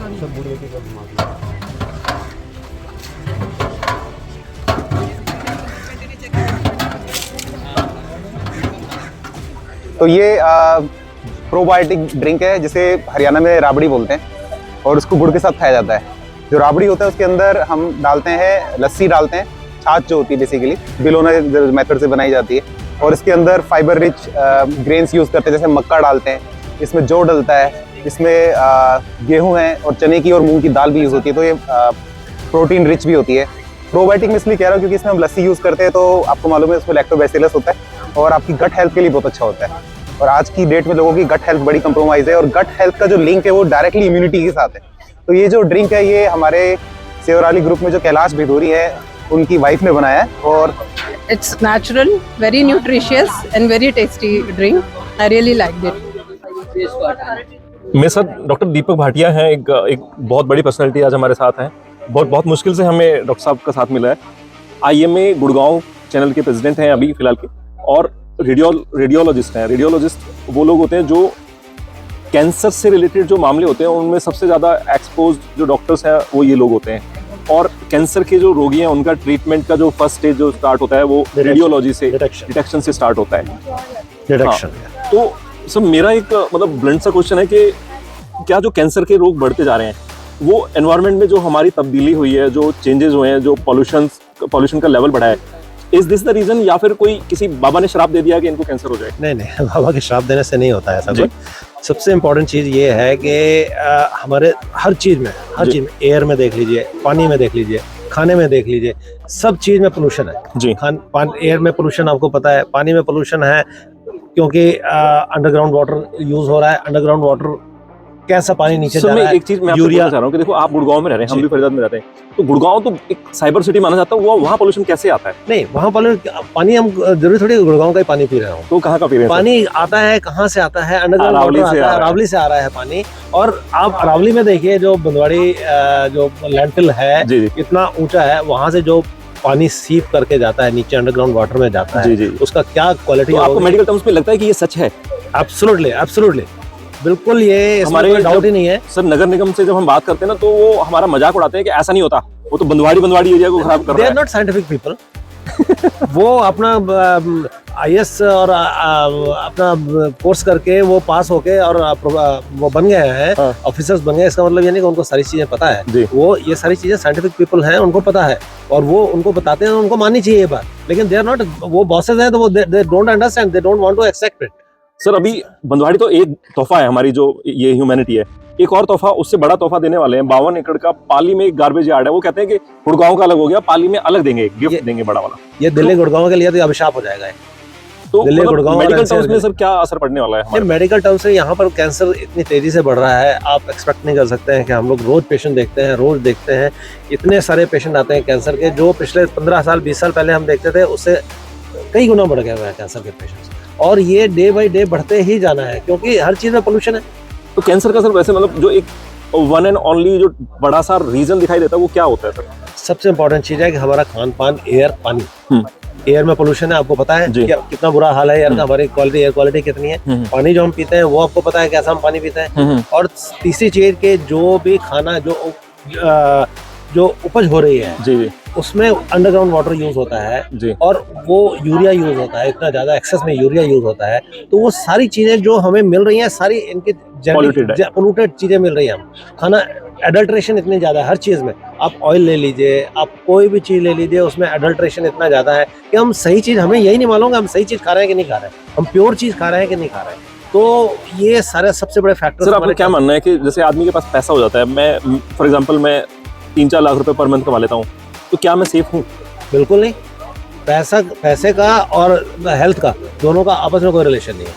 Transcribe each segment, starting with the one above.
तो ये probiotic drink है जिसे हरियाणा में राबड़ी बोलते हैं और उसको गुड़ के साथ खाया जाता है। जो राबड़ी होता है उसके अंदर हम डालते हैं लस्सी, डालते हैं छाछ जो होती है बेसिकली बिलोना मेथड से बनाई जाती है, और इसके अंदर फाइबर रिच ग्रेन्स यूज़ करते हैं, जैसे मक्का डालते हैं, इसमें जौ डलता है, इसमें गेहूं है और चने की और मूंग की दाल भी यूज़ होती है। तो ये प्रोटीन रिच भी होती है। प्रोबायोटिक में इसलिए कह रहा हूँ क्योंकि इसमें हम लस्सी यूज़ करते हैं, तो आपको मालूम है उसमें लैक्टोबैसिलस होता है और आपकी गट हेल्थ के लिए बहुत अच्छा होता है। और आज की डेट में लोगों की गट हेल्थ बड़ी कंप्रोमाइज़ है और गट हेल्थ का जो लिंक है वो डायरेक्टली इम्यूनिटी के साथ है। तो ये जो ड्रिंक है ये हमारे सेवराली ग्रुप में जो कैलाश भिदोरी है उनकी वाइफ ने बनाया है। और It's natural, very nutritious and very tasty drink. I really liked it. मेरे साथ डॉक्टर दीपक भाटिया हैं, एक बहुत बड़ी पर्सनालिटी आज हमारे साथ हैं। बहुत मुश्किल से हमें डॉक्टर साहब का साथ मिला है। IMA गुड़गांव चैनल के प्रेसिडेंट हैं अभी फिलहाल के, और रेडियोलॉजिस्ट हैं। रेडियोलॉजिस्ट वो लोग होते हैं जो कैंसर से रिलेटेड जो मामले होते हैं उनमें सबसे ज़्यादा एक्सपोज जो डॉक्टर्स हैं वो ये लोग होते हैं। और कैंसर के जो रोगी हैं उनका ट्रीटमेंट का जो फर्स्ट स्टेज जो स्टार्ट होता है वो रेडियोलॉजी से, डिटेक्शन से स्टार्ट होता है। हाँ, तो सब मेरा एक मतलब ब्लंट सा क्वेश्चन है कि क्या जो कैंसर के रोग बढ़ते जा रहे हैं वो एनवायरनमेंट में जो हमारी तब्दीली हुई है, जो चेंजेस हुए हैं, जो पॉल्यूशन का लेवल बढ़ा है, इज दिस द रीजन, या फिर कोई किसी बाबा ने श्राप दे दिया कि इनको कैंसर हो जाए? नहीं, बाबा के श्राप देने से नहीं होता है ऐसा कुछ। सबसे इम्पोर्टेंट चीज़ ये है कि हमारे हर चीज़ में एयर में देख लीजिए, पानी में देख लीजिए, खाने में देख लीजिए, सब चीज़ में पोल्यूशन है जी। एयर में पोल्यूशन आपको पता है, पानी में पोल्यूशन है क्योंकि अंडरग्राउंड वाटर यूज हो रहा है। अंडरग्राउंड वाटर कैसा पानी नीचे जा रहा है। एक चीज मैं आपको बताना चाह रहा हूँ कि देखो आप गुड़गांव में रह रहे हैं, हम भी फरीदाबाद में रहते हैं, तो गुड़गांव तो एक साइबर सिटी माना जाता है, वो वहाँ पोल्यूशन कैसे आता है? नहीं, वहाँ पानी हम जरूरी थोड़ी गुड़गांव का ही पानी पी रहे हो। तो कहाँ का पी रहे हैं? पानी आता है, कहाँ से आता है? अंडरग्राउंड वाटर आता है, अरावली से आ रहा है पानी। और आप अरावली में देखिए जो बंदवाड़ी जो लैंडफिल है इतना ऊंचा है, वहाँ से जो पानी सीप करके जाता है नीचे अंडरग्राउंड वाटर में जाता है, उसका क्या क्वालिटी। आपको मेडिकल टर्म्स में लगता है कि ये सच है? एब्सोल्युटली बिल्कुल, ये हमारे डाउट ही नहीं है। सर नगर निगम से जब हम बात करते हैं ना तो वो हमारा मजाक उड़ाते हैं कि ऐसा नहीं होता, वो तो बंदवाड़ी एरिया को खराब कर रहा है। They are not scientific people. वो अपना IAS और अपना कोर्स करके वो पास होके और वो बन गए हैं, ऑफिसर्स बन गए। इसका मतलब ये नहीं कि उनको सारी चीजें पता है। वो ये सारी चीजें साइंटिफिक पीपल हैं, उनको पता है और वो उनको बताते हैं, उनको माननी चाहिए ये बात। लेकिन दे आर नॉट, वो बॉसेस हैं तो वो they don't understand, they don't want to accept it. Sir अभी बंदवाड़ी तो एक तोहफा है हमारी, जो ये ह्यूमैनिटी है। एक और तोहफा, उससे बड़ा तोहफा देने वाले हैं। 52 एकड़ का पाली में एक गार्बेज यार्ड है। वो कहते हैं कि गुड़गांव का अलग हो गया, पाली में अलग देंगे, गिफ्ट देंगे बड़ा वाला। ये दिल्ली गुड़गांव के लिए तो अभिशाप हो जाएगा। तो दिल्ली गुड़गांव मेडिकल टर्म्स में सर क्या असर पड़ने वाला है? मेडिकल टर्म्स से यहाँ पर कैंसर इतनी तेजी से बढ़ रहा है, आप एक्सपेक्ट नहीं कर सकते हैं कि हम लोग रोज पेशेंट देखते हैं। इतने सारे पेशेंट आते हैं कैंसर के, जो पिछले 15 साल 20 साल पहले हम देखते थे उससे कई गुना बढ़ गया हुआ है कैंसर के पेशेंट्स। और ये डे बाई डे बढ़ते ही जाना है क्योंकि हर चीज में पोल्यूशन है। तो कैंसर का सर वैसे मतलब जो एक वन एंड ओनली जो बड़ा सा रीजन दिखाई देता है वो क्या होता है सर? सबसे इम्पोर्टेंट चीज है कि हमारा खान पान, एयर, पानी। एयर में पोल्यूशन है, आपको पता है कितना बुरा हाल है एयर का। हमारी एयर क्वालिटी कितनी है। पानी जो हम पीते हैं वो आपको पता है कैसा हम पानी पीते हैं। और तीसरी चीज के जो भी खाना जो उपज हो रही है उसमें अंडरग्राउंड वाटर यूज होता है और वो यूरिया यूज होता है, इतना ज्यादा एक्सेस में यूरिया यूज होता है। तो वो सारी चीजें जो हमें मिल रही हैं सारी इनकी पोल्यूटेड चीजें मिल रही हैं। हम खाना एडल्ट्रेशन इतनी ज्यादा है हर चीज में। आप ऑयल ले लीजिए, आप कोई भी चीज ले लीजिए, उसमें एडल्ट्रेशन इतना ज्यादा है कि हम सही चीज, हमें यही नहीं मालूम हम सही चीज खा रहे हैं कि नहीं खा रहे हैं, हम प्योर चीज खा रहे हैं कि नहीं खा रहे हैं। तो ये सारे सबसे बड़े फैक्टर। सर आपका क्या मानना है कि जैसे आदमी के पास पैसा हो जाता है, मैं फॉर एग्जाम्पल मैं 3-4 लाख रुपए पर मंथ कमा लेता हूँ, तो क्या मैं सेफ हूँ? बिल्कुल नहीं। पैसे का और हेल्थ का दोनों का आपस में कोई रिलेशन नहीं है।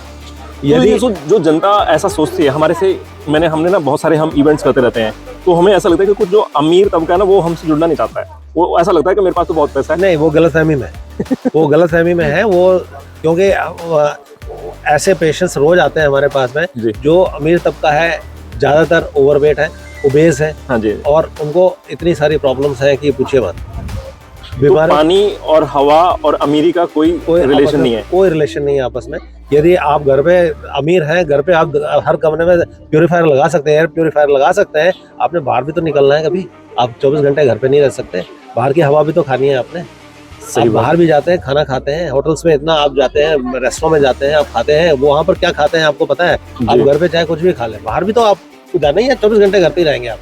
यदि जो जनता ऐसा सोचती है, हमने ना बहुत सारे हम इवेंट्स करते रहते हैं, तो हमें ऐसा लगता है कि कुछ जो अमीर तबका है ना वो हमसे जुड़ना नहीं चाहता है। वो ऐसा लगता है कि मेरे पास तो बहुत पैसा है। नहीं, वो गलतफहमी में वो गलतफहमी में है वो, क्योंकि ऐसे पेशेंट्स रोज आते हैं हमारे पास में जो अमीर तबका है, ज्यादातर ओवरवेट है, ओबेस है। हाँ जी। और उनको इतनी सारी प्रॉब्लम्स हैं कि पूछिए मत। बीमारी पानी और हवा और अमीरी का कोई रिलेशन नहीं है। कोई रिलेशन नहीं है आपस में। यदि आप घर पे अमीर हैं, घर पे आप हर कमरे में प्योरीफायर लगा सकते हैं, एयर प्योरीफायर लगा सकते हैं। आपने बाहर भी तो निकलना है कभी, आप 24 घंटे घर पे नहीं रह सकते, बाहर की हवा भी तो खानी है आपने। आप बाहर भी जाते हैं, खाना खाते हैं, होटल्स में इतना आप जाते हैं, रेस्टोरेंट में जाते हैं, आप खाते हैं, वो वहाँ पर क्या खाते हैं आपको पता है? आप घर पे चाहे कुछ भी खा लें, बाहर भी तो आप जाना ही है, 24 घंटे घर पे ही रहेंगे आप।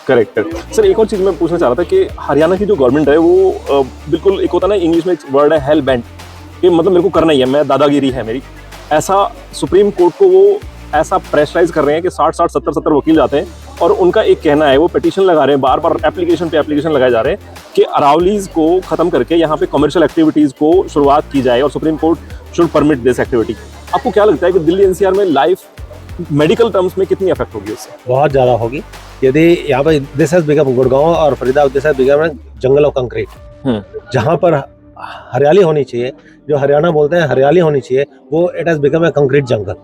Correct sir. एक और चीज मैं पूछना चाह रहा था कि हरियाणा की जो गवर्नमेंट है वो बिल्कुल, एक होता है ना इंग्लिश में एक वर्ड है हेल बेंट, कि मतलब मेरे को करना ही है, मैं दादागिरी है मेरी, ऐसा सुप्रीम कोर्ट को वो ऐसा प्रेशराइज कर रहे हैं कि 60-60, 70-70 वकील जाते हैं और उनका एक कहना है, वो पिटीशन लगा रहे हैं, बार बार एप्लीकेशन पे एप्लीकेशन लगाए जा रहे हैं कि अरावलीज को खत्म करके यहाँ पे कमर्शियल एक्टिविटीज को शुरुआत की जाए और supreme court should permit this activity. आपको क्या लगता है कि दिल्ली एनसीआर में लाइफ मेडिकल टर्म्स में कितनी इफेक्ट होगी उससे? बहुत ज़्यादा होगी। यदि यहाँ पर दिस हैज बिकम, गुड़गांव और Faridabad this has become jungle of concrete, जहाँ पर हरियाली होनी चाहिए, जो हरियाणा बोलते हैं हरियाली होनी चाहिए, वो it has become a concrete jungle.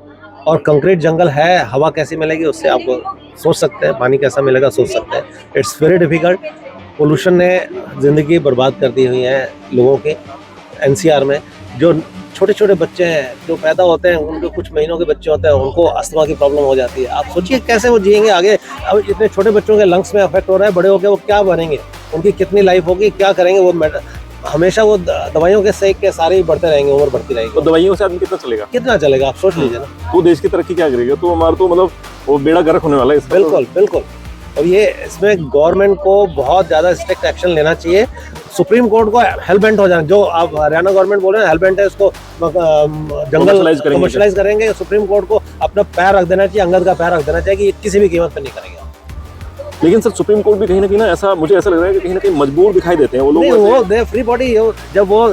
और कंक्रीट जंगल है, हवा कैसी मिलेगी उससे आपको सोच सकते हैं, पानी कैसा मिलेगा सोच सकते हैं। It's very difficult. पोल्यूशन ने ज़िंदगी बर्बाद कर दी हुई है लोगों के। एनसीआर में जो छोटे छोटे बच्चे हैं जो पैदा होते हैं, उनके कुछ महीनों के बच्चे होते हैं, उनको अस्थमा की प्रॉब्लम हो जाती है। आप सोचिए कैसे वो जिएंगे आगे। अब इतने छोटे बच्चों के लंग्स में अफेक्ट हो रहा है, बड़े होकर वो क्या बनेंगे, उनकी कितनी लाइफ होगी, क्या करेंगे वो। हमेशा वो दवाइयों के सेक के सारे ही बढ़ते रहेंगे, उम्र बढ़ती रहेगी। तो दवाइयों से आदमी कितना चलेगा? आप सोच लीजिए ना। तो देश की तरक्की क्या करेगा? तो हमारा तो मतलब वो बेड़ा गर्क होने वाला है इसका। बिल्कुल बिल्कुल। और ये इसमें गवर्नमेंट को बहुत ज़्यादा स्ट्रिक्ट एक्शन लेना चाहिए। सुप्रीम कोर्ट को हेलबेंट हो जाना, जो आप हरियाणा गवर्नमेंट बोल रहे हैं हेलबेंट है, उसको जंगल कमर्शलाइज करेंगे। सुप्रीम कोर्ट को अपना पैर रख देना चाहिए, अंगद का पैर रख देना चाहिए कि किसी भी कीमत पर नहीं करेंगे। लेकिन सर सुप्रीम कोर्ट भी कहीं ना कहीं ना ऐसा, मुझे ऐसा लग रहा है कि कहीं ना कहीं मजबूर दिखाई देते हैं वो लोग। नहीं, वो दे फ्री बॉडी, जब वो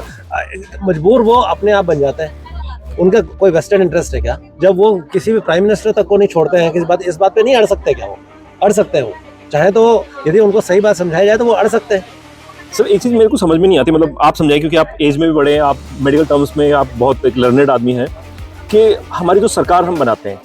मजबूर वो अपने आप बन जाते हैं। उनका कोई वेस्टेड इंटरेस्ट है क्या? जब वो किसी भी प्राइम मिनिस्टर तक को नहीं छोड़ते हैं, इस बात पे नहीं अड़ सकते क्या? वो अड़ सकते हैं, वो चाहे तो यदि उनको सही बात समझाई जाए तो वो अड़ सकते हैं। सर एक चीज़ मेरे को समझ में नहीं आती, मतलब आप समझाइए क्योंकि आप एज में भी बड़े हैं, आप मेडिकल टर्म्स में आप बहुत एक लर्नेड आदमी हैं, कि हमारी जो सरकार हम बनाते हैं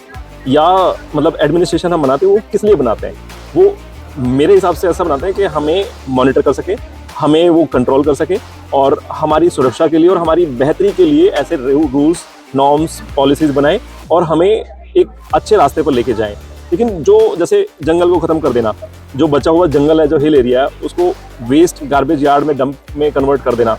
या मतलब एडमिनिस्ट्रेशन हम बनाते हैं, वो किस लिए बनाते हैं? वो मेरे हिसाब से ऐसा बनाते हैं कि हमें मॉनिटर कर सके, हमें वो कंट्रोल कर सके और हमारी सुरक्षा के लिए और हमारी बेहतरी के लिए ऐसे रूल्स, नॉर्म्स, पॉलिसीज़ बनाएं और हमें एक अच्छे रास्ते पर लेके जाएं। लेकिन जो जैसे जंगल को ख़त्म कर देना, जो बचा हुआ जंगल है, जो हिल एरिया है, उसको वेस्ट गार्बेज यार्ड में, डंप में कन्वर्ट कर देना,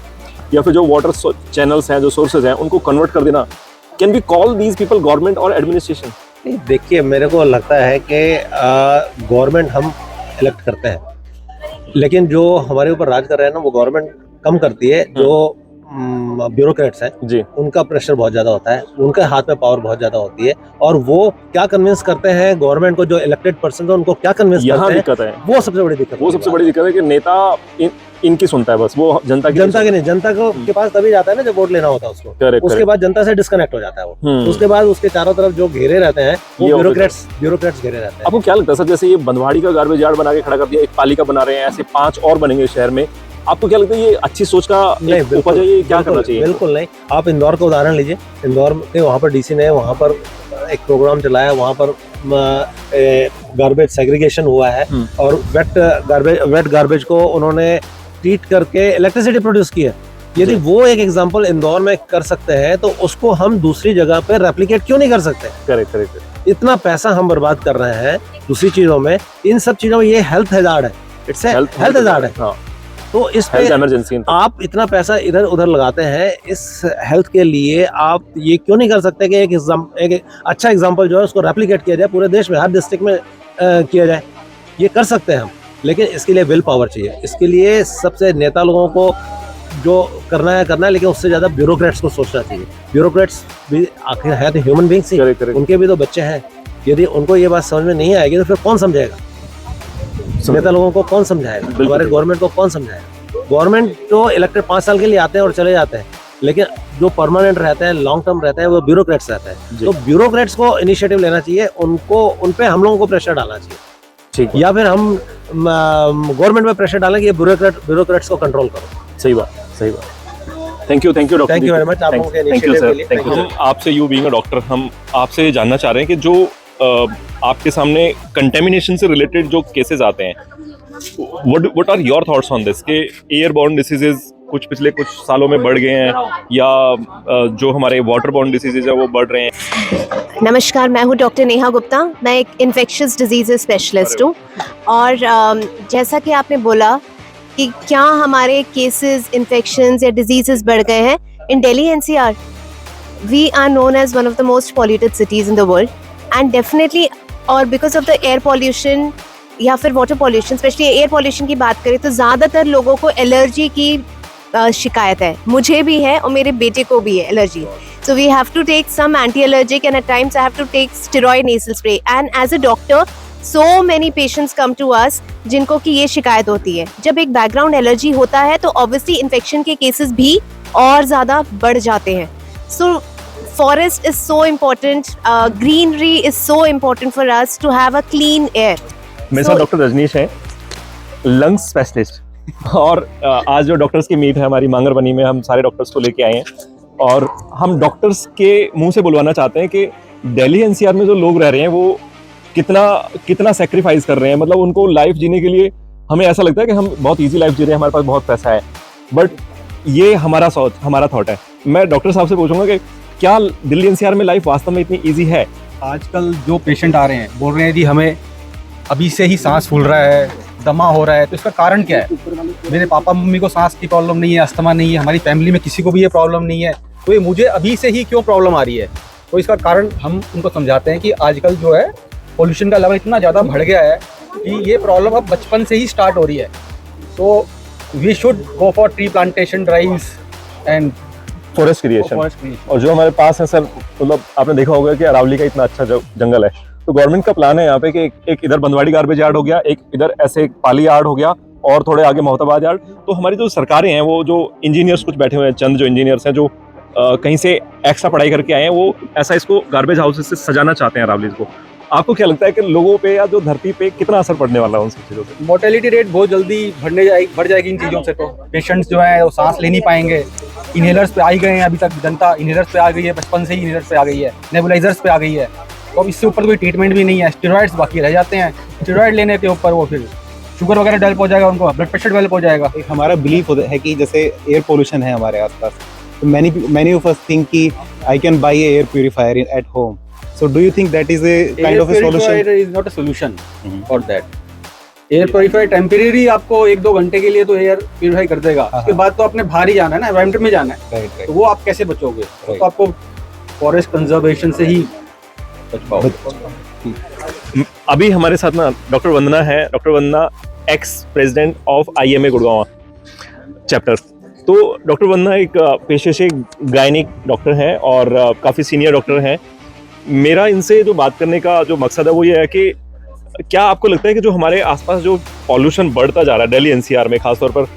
या फिर जो वाटर चैनल्स हैं, जो सोर्सेज हैं, उनको कन्वर्ट कर देना। Can we call these people government और एडमिनिस्ट्रेशन? नहीं, देखिए मेरे को लगता है कि गवर्नमेंट हम इलेक्ट करते हैं, लेकिन जो हमारे ऊपर राज कर रहे हैं ना, वो गवर्नमेंट कम करती है। जो ब्यूरोक्रेट्स हैं जी, उनका प्रेशर बहुत ज़्यादा होता है, उनके हाथ में पावर बहुत ज़्यादा होती है, और वो क्या कन्विंस करते हैं गवर्नमेंट को, जो इलेक्टेड पर्सन है उनको क्या कन्विंस करते हैं, दिक्कत है। वो सबसे बड़ी दिक्कत, वो सबसे बड़ी दिक्कत है कि नेता इनकी सुनता है बस, वो जनता की नहीं। जनता को के पास तभी जाता है ना जब वोट लेना होता है उसको। उसके बाद जनता से डिस्कनेक्ट हो जाता है वो। उसके बाद उसके चारों तरफ जो घेरे रहते हैं वो ब्यूरोक्रेट्स घेरे रहते हैं। आपको क्या लगता है सर, जैसे ये बंधवाड़ी का गार्बेज यार्ड बना के खड़ा कर दिया, एक पालिका बना रहे हैं, ऐसे 5 और बनेंगे शहर में, आपको क्या लगता है ये अच्छी सोच का उपज है? ये क्या करना चाहिए? बिल्कुल नहीं। आप इंदौर का उदाहरण लीजिए। इंदौर के वहाँ पर डीसी ने वहाँ पर एक प्रोग्राम चलाया, वहाँ पर गार्बेज सेग्रीगेशन हुआ है और वेट गार्बेज को उन्होंने ट्रीट करके इलेक्ट्रिसिटी प्रोड्यूस की है। यदि वो एक एग्जांपल इंदौर में कर सकते हैं तो उसको हम दूसरी जगह पे रेप्लिकेट क्यों नहीं कर सकते? करेक्ट। इतना पैसा हम बर्बाद कर रहे हैं दूसरी चीजों में, इन सब चीजों में। ये हेल्थ हैजार्ड है, इट्स हेल्थ हैजार्ड है। हाँ। तो इस पे इमरजेंसी आप इतना पैसा इधर उधर लगाते हैं इस हेल्थ के लिए, आप ये क्यों नहीं कर सकते कि एक अच्छा एग्जांपल जो है उसको रेप्लिकेट किया जाए पूरे देश में, हर डिस्ट्रिक्ट में किया जाए? ये कर सकते हैं हम, लेकिन इसके लिए विल पावर चाहिए। इसके लिए सबसे नेता लोगों को जो करना है, लेकिन उससे ज्यादा ब्यूरोक्रेट्स को सोचना चाहिए। ब्यूरोक्रेट्स भी आखिर है तो ह्यूमन बीइंग्स ही, उनके भी तो बच्चे हैं। यदि उनको ये बात समझ में नहीं आएगी तो फिर कौन समझाएगा? नेता लोगों को कौन समझाएगा? हमारे गवर्नमेंट को कौन समझाएगा? गवर्नमेंट तो इलेक्टेड 5 साल के लिए आते हैं और चले जाते हैं, लेकिन जो परमानेंट रहते हैं, लॉन्ग टर्म रहते हैं, वो ब्यूरोक्रेट्स रहते हैं। तो ब्यूरोक्रेट्स को इनिशिएटिव लेना चाहिए, उन पे हम लोगों को प्रेशर डालना चाहिए, ठीक, या फिर हम गवर्नमेंट में प्रेशर डालें कि ये ब्यूरोक्रेट्स को कंट्रोल करो। सही बात। Thank you doctor. Thank you very much आप लोगों के इनिशिएटिव के लिए। Thank you. आपसे यू बीइंग अ डॉक्टर, हम आपसे ये जानना चाह रहे हैं कि जो आपके सामने कंटेमिनेशन से रिलेटेड जो केसेस आते हैं, what are your thoughts on this कि एयरबॉर्न डिसीजेज कुछ पिछले कुछ सालों में बढ़ गए हैं या जो हमारे वाटर बॉर्न डिसीजेज है वो बढ़ रहे हैं? नमस्कार, मैं हूँ डॉक्टर नेहा गुप्ता। मैं एक इन्फेक्शियस डिजीज़ स्पेशलिस्ट हूँ और जैसा कि आपने बोला कि क्या हमारे केसेस इन्फेक्शंस या डिजीजेस बढ़ गए हैं in Delhi NCR, we are known as one of the most polluted cities in the world and definitely, और because of the air pollution या फिर water pollution, specially air pollution की बात करें तो ज़्यादातर लोगों को एलर्जी की शिकायत है। मुझे भी है और मेरे बेटे को भी है allergy. So we have to take some anti-allergic and at times I have to take steroid nasal spray. And as a doctor, so many patients come to us जिनको कि ये शिकायत होती है। जब एक बैकग्राउंड एलर्जी होता है तो ऑब्वियसली इन्फेक्शन के केसेस भी और ज़्यादा बढ़ जाते हैं। So forest is so important, greenery is so important for us to have a clean air. मेरे साथ डॉक्टर रजनीश हैं, लंग्स स्पेशलिस्ट, और आज जो डॉक्टर्स की मीट है हमारी मांगरबनी में, हम सारे डॉक्टर्स को लेके आए हैं और हम डॉक्टर्स के मुंह से बुलवाना चाहते हैं कि दिल्ली एनसीआर में जो लोग रह रहे हैं वो कितना सेक्रीफाइस कर रहे हैं। मतलब उनको लाइफ जीने के लिए हमें ऐसा लगता है कि हम बहुत इजी लाइफ जी रहे हैं, हमारे पास बहुत पैसा है, बट ये हमारा थॉट है। मैं डॉक्टर साहब से पूछूंगा कि क्या दिल्ली एनसीआर में लाइफ वास्तव में इतनी ईजी है? आजकल जो पेशेंट आ रहे हैं बोल रहे हैं जी हमें अभी से ही सांस फूल रहा है, दमा हो रहा है, तो इसका कारण क्या है? मेरे पापा मम्मी को सांस की प्रॉब्लम नहीं है, अस्थमा नहीं है, हमारी फैमिली में किसी को भी ये प्रॉब्लम नहीं है, तो ये मुझे अभी से ही क्यों प्रॉब्लम आ रही है? तो इसका कारण हम उनको समझाते हैं कि आजकल जो है पोल्यूशन का लेवल इतना ज़्यादा बढ़ गया है कि ये प्रॉब्लम अब बचपन से ही स्टार्ट हो रही है। तो we should go for tree plantation drives and forest creation. और जो हमारे पास है सर, मतलब आपने देखा होगा कि अरावली का इतना अच्छा जंगल है, तो गवर्नमेंट का प्लान है यहाँ पे कि एक इधर बंदवाड़ी गार्बेज यार्ड हो गया, एक इधर ऐसे पाली यार्ड हो गया और थोड़े आगे मोहताबाद यार्ड। तो हमारी जो सरकारें हैं, वो जो इंजीनियर्स कुछ बैठे हुए हैं, चंद जो इंजीनियर्स हैं जो कहीं से एक्स्ट्रा पढ़ाई करके आए हैं, वो ऐसा इसको गार्बेज हाउसेस से सजाना चाहते हैं अरावलीज को। आपको क्या लगता है कि लोगों पे या जो धरती पे कितना असर पड़ने वाला है उन सब चीज़ों से? मोर्टेलिटी रेट बहुत जल्दी बढ़ जाएगी इन चीज़ों से। तो पेशेंट्स जो है वो सांस ले नहीं पाएंगे। इनहेलर्स पे आ ही गए हैं, अभी तक जनता इनहेलर्स पे आ गई है, बचपन से ही इनहेलर्स पे आ गई है, नेबुलाइजर्स पे आ गई है। तो इससे ऊपर कोई ट्रीटमेंट भी नहीं है, स्टेरॉइड्स बाकी रह जाते हैं। स्टेरॉइड लेने के ऊपर वो फिर शुगर वगैरह डेवलप हो जाएगा, उनको ब्लड प्रेशर डेवलप हो जाएगा। एक हमारा बिलीफ है कि जैसे एयर पोल्यूशन है हमारे आसपास, तो many of us think कि I can buy a air purifier at home. So do you think that is a kind of a solution? Air purifier is not a solution for that. Air purifier temporary आपको 1-2 घंटे के लिए तो air purify कर देगा, उसके बाद तो आपने बाहर ही जाना है ना, एनवायरनमेंट में जाना है। तो वो आप कैसे बचोगे? तो आपको फॉरेस्ट कंजर्वेशन से ही बच पाओगे। अभी हमारे साथ ना डॉक्टर वंदना है, doctor Vandana ex president of IMA Gurgaon chapter. तो डॉक्टर वंदना एक पेशे से गायनिक डॉक्टर हैं और काफ़ी सीनियर डॉक्टर हैं। मेरा इनसे जो बात करने का जो मकसद है वो ये है कि क्या आपको लगता है कि जो हमारे आसपास जो पॉल्यूशन बढ़ता जा रहा है दिल्ली एनसीआर में, खासतौर पर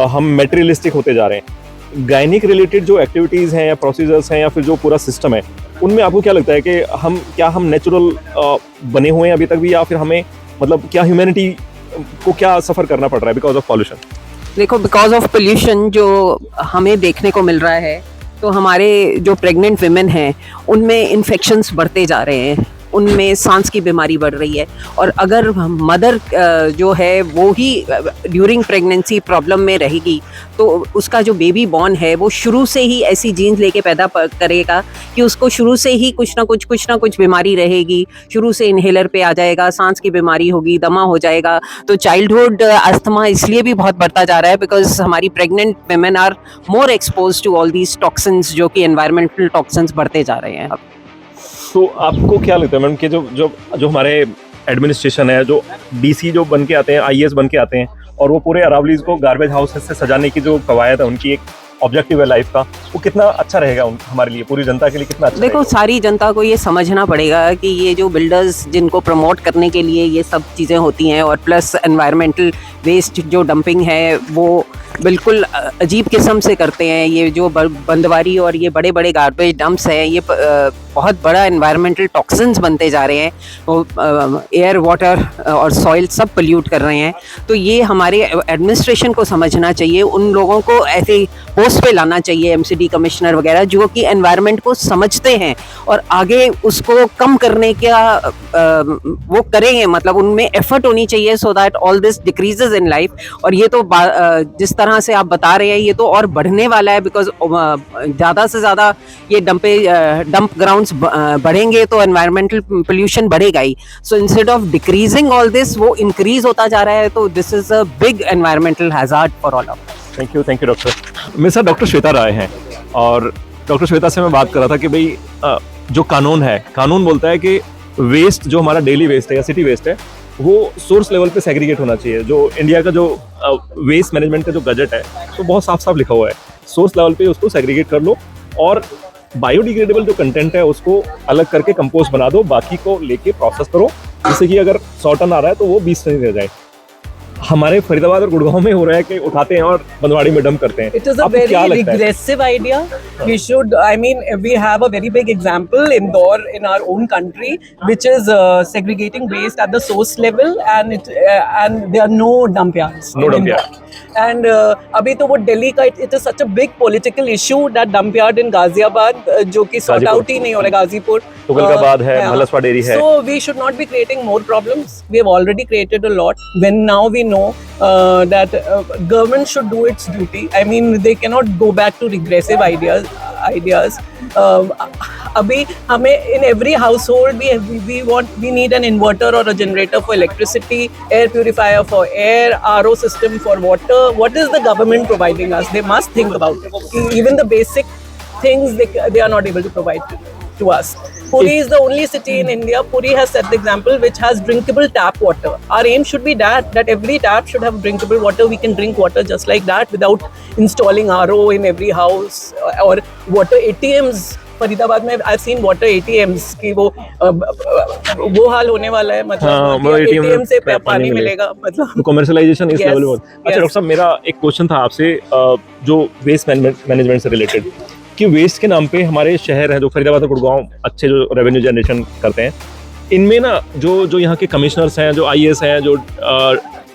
हम मेटेरियलिस्टिक होते जा रहे हैं, गायनिक रिलेटेड जो एक्टिविटीज़ हैं या प्रोसीजर्स हैं या फिर जो पूरा सिस्टम है, उनमें आपको क्या लगता है कि हम नेचुरल बने हुए हैं अभी तक भी, या फिर हमें मतलब क्या ह्यूमैनिटी को क्या सफ़र करना पड़ रहा है बिकॉज ऑफ पॉल्यूशन? देखो, बिकॉज ऑफ पोल्यूशन जो हमें देखने को मिल रहा है, तो हमारे जो प्रेग्नेंट विमेन हैं उनमें इन्फेक्शंस बढ़ते जा रहे हैं, उनमें सांस की बीमारी बढ़ रही है। और अगर मदर जो है वो ही ड्यूरिंग प्रेगनेंसी प्रॉब्लम में रहेगी तो उसका जो बेबी बॉर्न है वो शुरू से ही ऐसी जीन्स लेके पैदा करेगा कि उसको शुरू से ही कुछ ना कुछ बीमारी रहेगी। शुरू से इनहेलर पे आ जाएगा, सांस की बीमारी होगी, दमा हो जाएगा। तो चाइल्डहुड अस्थमा इसलिए भी बहुत बढ़ता जा रहा है बिकॉज हमारी pregnant women are more expose to all these toxins, जो कि एनवायरमेंटल टॉक्सिन्स बढ़ते जा रहे हैं अब। तो आपको क्या लगता है मैम कि जो हमारे एडमिनिस्ट्रेशन है, जो DC जो बन के आते हैं, IAS बन के आते हैं, और वो पूरे अरावलीज को गार्बेज हाउस से सजाने की जो कवायद है, उनकी एक ऑब्जेक्टिव है लाइफ का, वो कितना अच्छा रहेगा हमारे लिए, पूरी जनता के लिए कितना अच्छा? देखो, सारी जनता को ये समझना पड़ेगा कि ये जो बिल्डर्स जिनको प्रमोट करने के लिए ये सब चीज़ें होती हैं, और प्लस एनवायरमेंटल वेस्ट जो डंपिंग है वो बिल्कुल अजीब किस्म से करते हैं। ये जो बंदवारी और ये बड़े बड़े गार्बेज डंप्स हैं, ये बहुत बड़ा एनवायरमेंटल टॉक्सिन्स बनते जा रहे हैं, वो एयर वाटर और सॉइल सब पोल्यूट कर रहे हैं। तो ये हमारे एडमिनिस्ट्रेशन को समझना चाहिए, उन लोगों को ऐसे पोस्ट पे लाना चाहिए, एमसीडी कमिश्नर वगैरह, जो कि एनवायरनमेंट को समझते हैं और आगे उसको कम करने का वो करेंगे, मतलब उनमें एफर्ट होनी चाहिए so that all this decreases in life. और ये तो जिस तरह से आप बता रहे हैं ये तो और बढ़ने वाला है, बिकॉज ज़्यादा से ज़्यादा ये डंप ग्राउंड्स बढ़ेंगे तो एनवायरमेंटल पोल्यूशन बढ़ेगा ही। So instead of decreasing all this वो इंक्रीज होता जा रहा है, तो this is a big environmental hazard for all of. Thank you doctor. मेरे साथ डॉक्टर श्वेता राय हैं और डॉक्टर श्वेता से मैं बात कर रहा था कि भाई जो कानून है, कानून बोलता है कि वेस्ट जो हमारा डेली वेस्ट है या सिटी वेस्ट है वो सोर्स लेवल पे सेग्रीगेट होना चाहिए। जो इंडिया का जो वेस्ट मैनेजमेंट का जो बजट है तो बहुत साफ साफ लिखा हुआ है, सोर्स लेवल पे उसको सेग्रीगेट कर लो और बायोडिग्रेडेबल जो कंटेंट है उसको अलग करके कंपोस्ट बना दो, बाकी को लेके प्रोसेस करो, जिससे कि अगर 100 टन आ रहा है तो वो 20 टन रह जाए। हमारे फरीदाबाद और गुड़गांव में हो रहा है कि उठाते हैं और बंदवाड़ी में डंप करते हैं। It is a very regressive idea. We should, I mean, we have a very big example Indore in our own country, which is segregating waste at the source level, and there are no dump yards. No dump yard. And अभी तो वो दिल्ली का it is such a big political issue that dump yard in Ghaziabad जो कि sort out ही नहीं हो रहा, गाजीपुर, तुगलकाबाद है, मलसवा डेयरी है। So we should not be creating more problems. We have already created a lot. When now we know that government should do its duty. I mean, they cannot go back to regressive ideas. अभी हमें in every household we need an inverter or a generator for electricity, air purifier for air, RO system for water. What is the government providing us? They must think about it. Even the basic things they are not able to provide to us. Puri is the only city in India, Puri has set the example, which has drinkable tap water. Our aim should be that every tap should have drinkable water. We can drink water just like that without installing RO in every house or water ATMs. Faridabad में I've seen water ATMs कि वो हाल होने वाला है, मतलब ATM से पानी मिलेगा, मतलब कमर्शियलाइजेशन इस लेवल पर। अच्छा डॉक्टर साहब, मेरा एक क्वेश्चन था आपसे जो वेस्ट मैनेजमेंट से रिलेटेड, कि वेस्ट के नाम पे हमारे शहर हैं जो फरीदाबाद और गुड़गांव अच्छे जो रेवेन्यू जनरेशन करते हैं, इनमें ना जो यहाँ के कमिश्नर्स हैं, जो IAS हैं,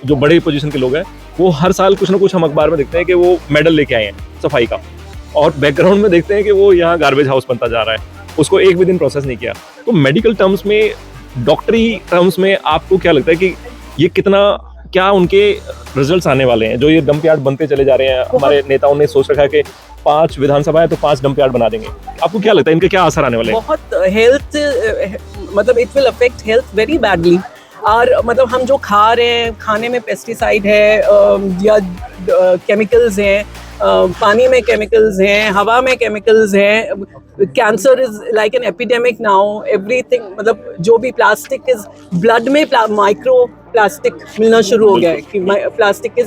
जो बड़े पोजीशन के लोग हैं, वो हर साल कुछ ना कुछ हम अखबार में देखते हैं कि वो मेडल लेके आए हैं सफाई का, और बैकग्राउंड में देखते हैं कि वो यहाँ गार्बेज हाउस बनता जा रहा है, उसको एक भी दिन प्रोसेस नहीं किया। तो मेडिकल टर्म्स में, डॉक्टरी टर्म्स में आपको क्या लगता है कि ये क्या उनके रिजल्ट्स आने वाले हैं? जो ये डंप यार्ड बनते चले जा रहे हैं, हमारे नेताओं ने सोच रखा है कि 5 विधानसभा है तो 5 डंप यार्ड बना देंगे, आपको क्या लगता है इनके क्या असर आने वाले हैं? बहुत हेल्थ, मतलब it will affect health very badly. और मतलब हम जो खा रहे हैं, खाने में पेस्टिसाइड है या केमिकल्स हैं, पानी में केमिकल्स हैं, हवा में केमिकल्स हैं, cancer is like an epidemic now, everything, मतलब जो भी प्लास्टिक इज ब्लड में माइक्रो प्लास्टिक मिलना शुरू हो गया है कि प्लास्टिक के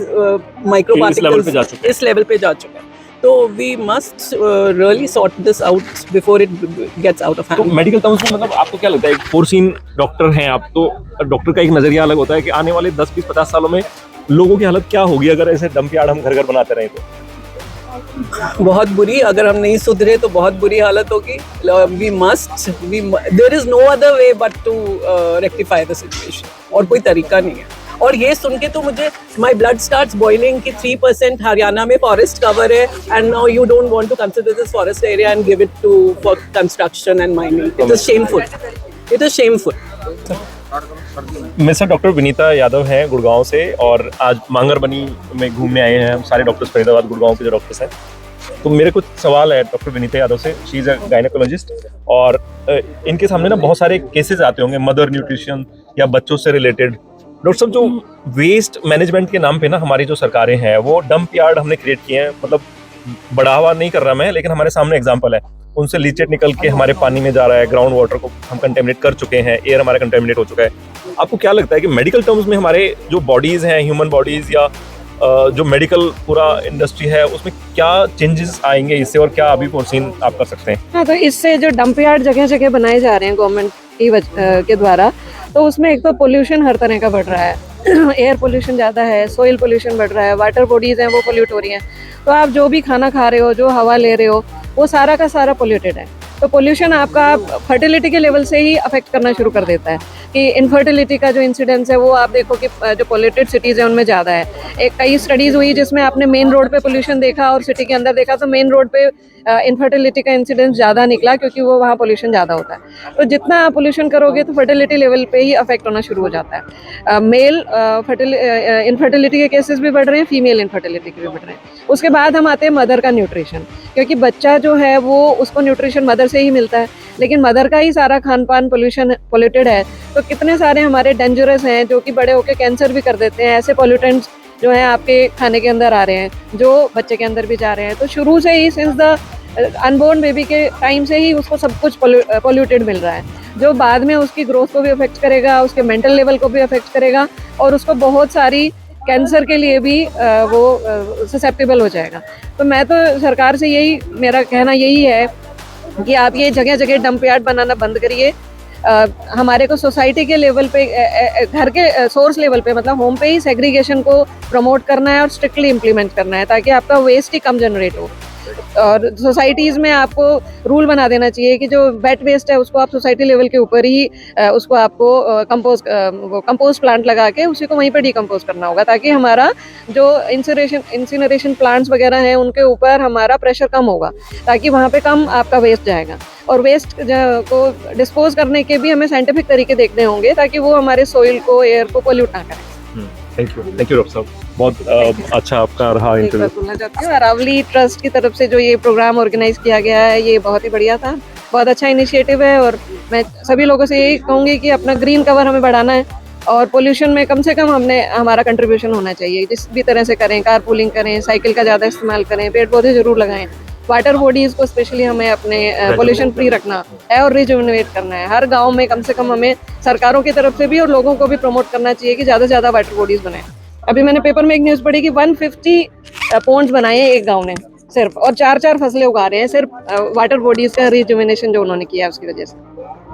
माइक्रो पार्टिकल्स इस लेवल पे जा चुका है। तो we must really sort this out before it gets out of hand. तो मेडिकल टर्म्स में मतलब आपको क्या लगता है, एक फोरसीन डॉक्टर हैं आप, तो डॉक्टर का एक नजरिया अलग होता है कि आने वाले 10, 20, 50 सालों में लोगों की हालत क्या होगी अगर ऐसे डंप यार्ड हम घर घर बनाते रहे तो? बहुत बुरी, अगर हम नहीं सुधरे तो बहुत बुरी हालत होगी। There is no other way but to rectify the situation, और कोई तरीका नहीं है। और ये सुन के तो मुझे माई ब्लड स्टार्ट्स बॉइलिंग कि 3% हरियाणा में फॉरेस्ट कवर है and now you don't want to consider this forest area and give it to for construction and mining. It is shameful, it is shameful. मेरे साथ डॉक्टर विनीता यादव हैं गुड़गांव से, और आज मांगरबनी में घूमने आए हैं हम सारे डॉक्टर्स फरीदाबाद गुड़गांव के जो डॉक्टर्स हैं। तो मेरे कुछ सवाल है डॉक्टर विनीता यादव से। शी इज़ अ गायनेकोलॉजिस्ट, और इनके सामने ना बहुत सारे केसेस आते होंगे मदर न्यूट्रिशन या बच्चों से रिलेटेड। डॉक्टर साहब, जो वेस्ट मैनेजमेंट के नाम पे ना हमारी जो सरकारें हैं वो डंप यार्ड हमने क्रिएट किए हैं, मतलब बढ़ावा नहीं कर रहा मैं, लेकिन हमारे सामने एग्जांपल है, उनसे लीचेट निकल के हमारे पानी में जा रहा है, ग्राउंड वाटर को हम कंटेमिनेट कर चुके हैं, एयर हमारा कंटेमिनेट हो चुका है। आपको क्या लगता है कि मेडिकल टर्म्स में हमारे जो बॉडीज हैं, ह्यूमन बॉडीज या जो मेडिकल पूरा इंडस्ट्री है, उसमें क्या चेंजेस आएंगे इससे, और क्या अभी फोरसीन आप कर सकते हैं? हाँ, तो इससे जो डंप यार्ड जगह जगह बनाए जा रहे हैं गवर्नमेंट के द्वारा, तो उसमें एक तो पोल्यूशन हर तरह का बढ़ रहा है, एयर पोल्यूशन ज़्यादा है, सोइल पोल्यूशन बढ़ रहा है, वाटर बॉडीज़ हैं वो पोल्यूट हो रही हैं। तो आप जो भी खाना खा रहे हो, जो हवा ले रहे हो, वो सारा का सारा पोल्यूटेड है। तो पोल्यूशन आपका फर्टिलिटी के लेवल से ही अफेक्ट करना शुरू कर देता है कि इनफर्टिलिटी का जो इंसिडेंस है वो आप देखो कि जो पोल्यूटेड सिटीज़ हैं उनमें ज़्यादा है। एक कई स्टडीज़ हुई जिसमें आपने मेन रोड पे पोल्यूशन देखा और सिटी के अंदर देखा, तो मेन रोड पे इनफर्टिलिटी का इंसिडेंस ज़्यादा निकला क्योंकि वो वहाँ पोल्यूशन ज़्यादा होता है। तो जितना आप पोल्यूशन करोगे तो फर्टिलिटी लेवल पे ही अफेक्ट होना शुरू हो जाता है। मेल इनफर्टिलिटी के केसेस भी बढ़ रहे हैं, फीमेल इनफर्टिलिटी के भी बढ़ रहे हैं। उसके बाद हम आते हैं मदर का न्यूट्रिशन, क्योंकि बच्चा जो है वो उसको न्यूट्रिशन मदर से ही मिलता है, लेकिन मदर का ही सारा खान पान पोल्यूटेड है। तो कितने सारे हमारे डेंजरस हैं जो कि बड़े होकर कैंसर भी कर देते हैं। ऐसे पोल्यूटेंट्स जो हैं आपके खाने के अंदर आ रहे हैं जो बच्चे के अंदर भी जा रहे हैं। तो शुरू से ही सिंस द अनबोर्न बेबी के टाइम से ही उसको सब कुछ पोल्यूटेड मिल रहा है, जो बाद में उसकी ग्रोथ को भी अफेक्ट करेगा, उसके मेंटल लेवल को भी अफेक्ट करेगा और उसको बहुत सारी कैंसर के लिए भी वो ससेप्टेबल हो जाएगा। तो मैं तो सरकार से यही, मेरा कहना यही है कि आप ये जगह जगह डंप यार्ड बनाना बंद करिए। हमारे को सोसाइटी के लेवल पे, घर के सोर्स लेवल पे, मतलब होम पे ही सेग्रीगेशन को प्रमोट करना है और स्ट्रिक्टली इम्प्लीमेंट करना है ताकि आपका वेस्ट ही कम जनरेट हो। और सोसाइटीज़ में आपको रूल बना देना चाहिए कि जो वेट वेस्ट है उसको आप सोसाइटी लेवल के ऊपर ही उसको आपको कंपोस्ट प्लांट लगा के उसी को वहीं पर डिकम्पोज करना होगा, ताकि हमारा जो इंसिनरेशन प्लांट्स वगैरह हैं उनके ऊपर हमारा प्रेशर कम होगा, ताकि वहाँ पे कम आपका वेस्ट जाएगा। और वेस्ट को डिस्पोज करने के भी हमें साइंटिफिक तरीके देखने होंगे ताकि वो हमारे सोइल को, एयर को पोल्यूट ना करें। थैंक यू डॉक्टर साहब, बहुत अच्छा आपका रहा इंटरव्यू। बोलना चाहती हूँ, अरावली ट्रस्ट की तरफ से जो ये प्रोग्राम ऑर्गेनाइज किया गया है ये बहुत ही बढ़िया था, बहुत अच्छा इनिशिएटिव है। और मैं सभी लोगों से यही कहूँगी कि अपना ग्रीन कवर हमें बढ़ाना है और पोल्यूशन में कम से कम हमारा कंट्रीब्यूशन होना चाहिए। जिस भी तरह से करें, कार पूलिंग करें, साइकिल का ज़्यादा इस्तेमाल करें, पेड़ पौधे जरूर लगाएं, वाटर बॉडीज को स्पेशली हमें अपने पोल्यूशन फ्री रखना है और रिजुविनेट करना है। हर गांव में कम से कम हमें सरकारों की तरफ से भी और लोगों को भी प्रमोट करना चाहिए कि ज़्यादा से ज़्यादा वाटर बॉडीज बनाएं। अभी मैंने पेपर में एक न्यूज़ पढ़ी कि 150 पॉन्ड्स बनाए हैं एक गांव ने सिर्फ, और 4-4 फसलें उगा रहे हैं सिर्फ वाटर बॉडीज का रिजुविनेशन जो उन्होंने किया है उसकी वजह से।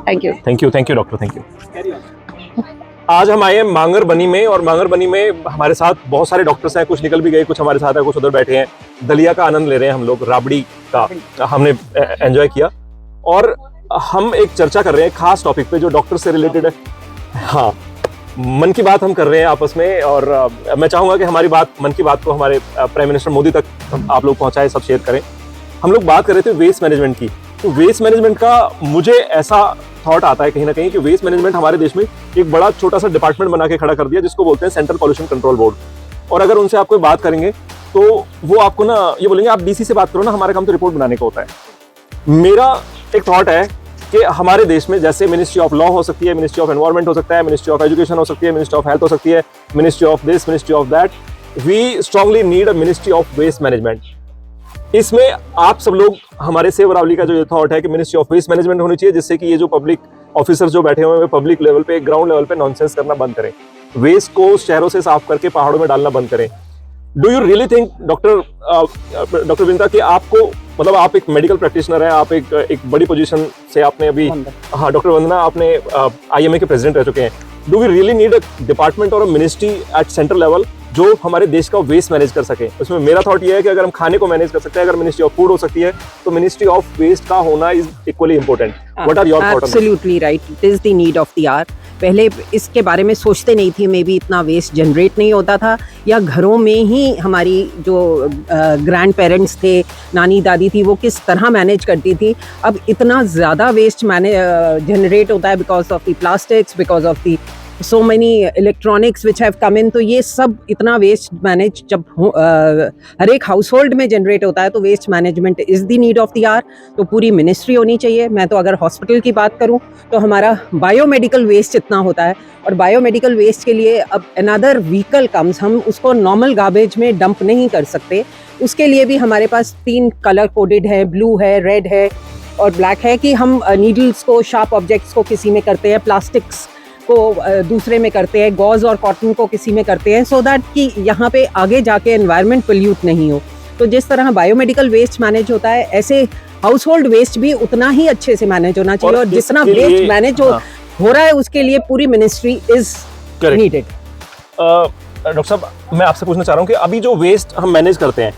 Thank you doctor, thank you. आज हम आए हैं मांगर बनी में, और मांगर बनी में हमारे साथ बहुत सारे डॉक्टर्स हैं, कुछ निकल भी गए, कुछ हमारे साथ हैं, कुछ उधर बैठे हैं। दलिया का आनंद ले रहे हैं हम लोग, राबड़ी का हमने एंजॉय किया, और हम एक चर्चा कर रहे हैं खास टॉपिक पे जो डॉक्टर से रिलेटेड है। हाँ, मन की बात हम कर रहे हैं आपस में, और मैं चाहूँगा कि हमारी बात, मन की बात को हमारे प्राइम मिनिस्टर मोदी तक आप लोग पहुँचाएं, सब शेयर करें। हम लोग बात कर रहे थे वेस्ट मैनेजमेंट की, तो वेस्ट मैनेजमेंट का मुझे ऐसा थॉट आता है कहीं ना कहीं कि वेस्ट मैनेजमेंट हमारे देश में एक बड़ा छोटा सा डिपार्टमेंट बना के खड़ा कर दिया जिसको बोलते हैं सेंट्रल पॉल्यूशन कंट्रोल बोर्ड। और अगर उनसे आप कोई बात करेंगे तो वो आपको ना ये बोलेंगे आप डीसी से बात करो ना, हमारा काम तो रिपोर्ट बनाने का होता है। मेरा एक थॉट है कि हमारे देश में जैसे मिनिस्ट्री ऑफ लॉ हो सकती है, मिनिस्ट्री ऑफ एनवायरमेंट हो सकता है, मिनिस्ट्री ऑफ एजुकेशन हो सकती है, मिनिस्ट्री ऑफ हेल्थ हो सकती है, ministry of this, ministry of that, we strongly need a ministry of waste management. इसमें आप सब लोग, हमारे सेव अरावली का जो थॉट है कि मिनिस्ट्री ऑफ वेस्ट मैनेजमेंट होनी चाहिए, जिससे कि ये जो पब्लिक ऑफिसर जो बैठे हुए हैं पब्लिक लेवल पे, ग्राउंड लेवल पे नॉनसेंस करना बंद करें, वेस्ट को शहरों से साफ करके पहाड़ों में डालना बंद करें। Do you really think doctor Vinita कि आपको, मतलब आप एक मेडिकल प्रैक्टिशनर हैं, आप एक बड़ी पोजीशन से आपने अभी, हाँ डॉक्टर वंदना, आपने IMA के प्रेसिडेंट रह चुके हैं। Do we really need a department और a ministry at central level जो हमारे देश का वेस्ट मैनेज कर सके? उसमें मेरा थॉट ये है कि अगर हम खाने को मैनेज कर सकते हैं, अगर मिनिस्ट्री ऑफ फूड हो सकती है, तो मिनिस्ट्री ऑफ वेस्ट का होना is equally important. What are your thought? Absolutely right, it is the need of the hour. पहले इसके बारे में सोचते नहीं थी, मे बी इतना वेस्ट जनरेट नहीं होता था, या घरों में ही हमारी जो ग्रैंड पेरेंट्स थे, नानी दादी थी, वो किस तरह मैनेज करती थी। अब इतना ज़्यादा वेस्ट जनरेट होता है because of the plastics, because of the so many electronics which have come in। तो ये सब इतना वेस्ट मैनेज जब हर एक हाउस होल्ड में जनरेट होता है, तो waste management is the need of the hour. तो पूरी मिनिस्ट्री होनी चाहिए। मैं तो अगर हॉस्पिटल की बात करूं तो हमारा बायोमेडिकल वेस्ट इतना होता है, और बायोमेडिकल वेस्ट के लिए अब अनदर व्हीकल कम्स, हम उसको नॉर्मल गार्बेज में डंप नहीं कर सकते। उसके लिए भी हमारे पास 3 कलर कोडेड है, ब्लू है, रेड है और ब्लैक है, कि हम नीडल्स को, शार्प ऑब्जेक्ट्स को किसी में करते हैं, प्लास्टिक्स को दूसरे में करते हैं, गॉज और कॉटन को किसी में करते हैं, सो दैट कि यहाँ पे आगे जाके एनवायरनमेंट पोल्यूट नहीं हो। तो जिस तरह बायोमेडिकल वेस्ट मैनेज होता है, ऐसे हाउस होल्ड वेस्ट भी उतना ही अच्छे से मैनेज होना चाहिए, और जितना वेस्ट मैनेज हो रहा है उसके लिए पूरी मिनिस्ट्री इज नीडेड। डॉक्टर साहब, मैं आपसे पूछना चाह रहा हूँ कि अभी जो वेस्ट हम मैनेज करते हैं,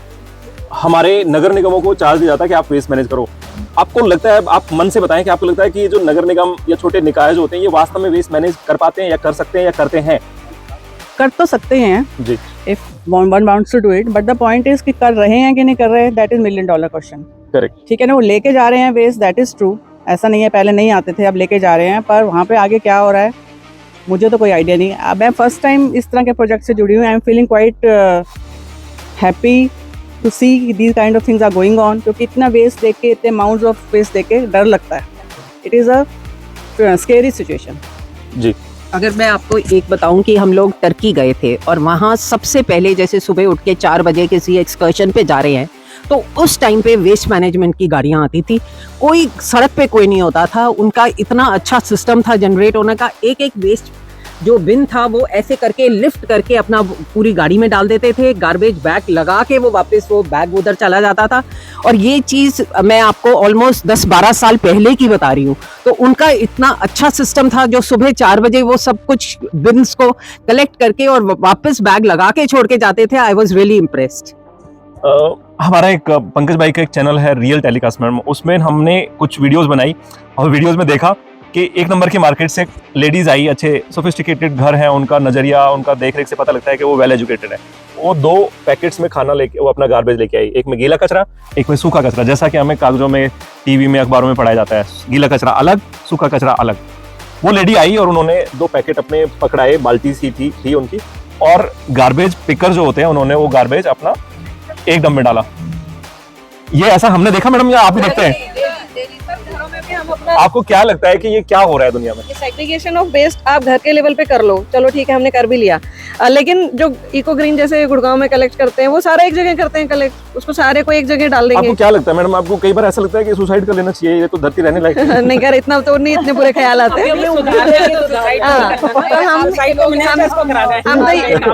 हमारे नगर निगमों को चार्ज दिया जाता है कि आप वेस्ट मैनेज करो, आपको लगता है, आप मन से बताएं कि आपको लगता है कि ये जो नगर निगम या छोटे निकाय जो होते हैं ये वास्तव में वेस्ट मैनेज कर पाते हैं या कर सकते हैं या करते हैं? कर तो सकते हैं जी। If one wants to do it, but the point is कि कर रहे हैं कि नहीं कर रहे, that is $1 million question. Correct. ठीक है ना, वो लेके जा रहे हैं वेस्ट, दैट इज ट्रू। ऐसा नहीं है पहले नहीं आते थे, अब लेके जा रहे हैं, पर वहाँ पे आगे क्या हो रहा है मुझे तो कोई आइडिया नहीं। अब मैं फर्स्ट टाइम इस तरह के प्रोजेक्ट से जुड़ी हूँ। I am feeling quite happy to see these kind of things are going on, क्योंकि इतना वेस्ट देख के, इतने अमाउंट्स ऑफ वेस्ट देख के डर लगता है। It is a scary situation. जी। अगर मैं आपको एक बताऊं कि हम लोग टर्की गए थे और वहाँ सबसे पहले जैसे सुबह उठ के 4 बजे किसी एक्सकर्शन पे जा रहे हैं, तो उस टाइम पे वेस्ट मैनेजमेंट की गाड़ियाँ आती थी, कोई सड़क पे कोई नहीं होता था। उनका इतना अच्छा सिस्टम था जनरेट होने का, एक एक वेस्ट जो बिन था वो ऐसे करके लिफ्ट करके अपना पूरी गाड़ी में डाल देते थे, गार्बेज बैग लगा के वो वापस वो बैग उधर चला जाता था। और ये चीज़ मैं आपको ऑलमोस्ट 10-12 साल पहले की बता रही हूँ। तो उनका इतना अच्छा सिस्टम था, जो सुबह 4 बजे वो सब कुछ बिन्स को कलेक्ट करके और वापस बैग लगा के छोड़ के जाते थे। I was really impressed. हमारा एक पंकज भाई का एक चैनल है रियल टेलीकास्ट मैम, उसमें हमने कुछ वीडियोस बनाई और वीडियोस में देखा कि एक नंबर की मार्केट से लेडीज आई, अच्छे सोफिस्टिकेटेड घर है, उनका नजरिया, उनका देख रेख से पता लगता है कि वो वेल एजुकेटेड है। वो 2 पैकेट्स में खाना लेके वो अपना गार्बेज लेके आई, एक में गीला कचरा, एक में सूखा कचरा, जैसा कि हमें कागजों में, टीवी में, अखबारों में पढ़ाया जाता है, गीला कचरा अलग, सूखा कचरा अलग। वो लेडी आई और उन्होंने 2 पैकेट अपने पकड़ाए, बाल्टी सी थी उनकी, और गार्बेज पिकर जो होते हैं उन्होंने वो गार्बेज अपना एक डम में डाला। ये ऐसा हमने देखा मैडम, या आप भी देखते हैं? आपको क्या लगता है कि ये क्या हो रहा है दुनिया में? सेग्रीगेशन ऑफ वेस्ट आप घर के लेवल पे कर लो, चलो ठीक है हमने कर भी लिया, लेकिन जो इको ग्रीन जैसे गुड़गांव में कलेक्ट करते हैं वो सारा एक जगह करते हैं कलेक्ट, उसको सारे को एक जगह डाल देंगे। आपको क्या लगता है मैडम, आपको कई बार ऐसा लगता है कि सुसाइड कर लेना चाहिए, ये तो धरती रहने लायक नहीं कर, इतना तो नहीं, इतने बुरे ख्याल आते हैं।